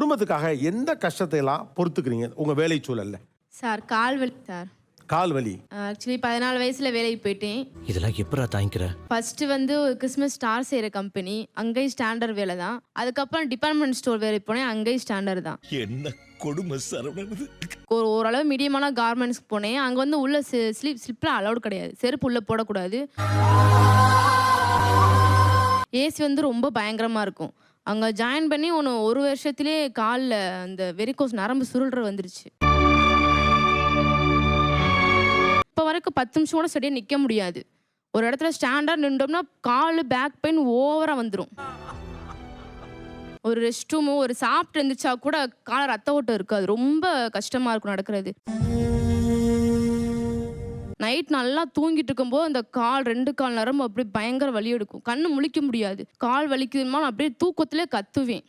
குடும்பத்துக்காக எந்த கஷ்டத்தை எல்லாம் பொறுத்துக்கிறீங்க உங்க வேலை சூழல்ல? சார் கால் வலி சார். கால் வலி. ஆக்சுவலி 14 வயசுல வேலைக்கு போயிட்டேன். இதெல்லாம் எப்படா தாங்கிக்கிற? ஃபர்ஸ்ட் வந்து ஒரு கிறிஸ்மஸ் ஸ்டார் செய்கிற கம்பெனி, அங்கேயும் ஸ்டாண்டர்ட் வேலை தான். அதுக்கப்புறம் டிபார்ட்மெண்ட் ஸ்டோர் வேலைக்கு போனேன், அங்கேயும் ஸ்டாண்டர்ட் தான். என்ன கொடுமை சரவணன். ஓரளவு மீடியமான கார்மெண்ட்ஸ்க்கு போனேன். அங்கே வந்து உள்ள ஸ்லிப்லாம் அலௌட் கிடையாது, செருப்பு உள்ளே போடக்கூடாது. ஏசி வந்து ரொம்ப பயங்கரமாக இருக்கும். அங்கே ஜாயின் பண்ணி ஒரு வருஷத்துலேயே காலில் அந்த வெரிகோஸ் நரம்பு சுருள்ற வந்துருச்சு. இப்போ வரைக்கும் 10 நிமிஷம் கூட சரியாக நிற்க முடியாது. ஒரு இடத்துல ஸ்டாண்டாக நின்றோம்னா கால் பேக் பெயின் ஓவராக வந்துடும். ஒரு ரெஸ்ட் ரூமு ஒரு சாப்பிட்டு இருந்துச்சா கூட கால ரத்த ஓட்டம் இருக்காது. ரொம்ப கஷ்டமாக இருக்கும் நடக்கிறது. நைட் நல்லா தூங்கிட்டு இருக்கும்போது அந்த கால் 2 கால் நரம்பு அப்படியே பயங்கர வலி எடுக்கும். கண்ணு முழிக்க முடியாது. கால் வலிக்குதுமா அப்படியே தூக்கத்திலே கத்துவேன்.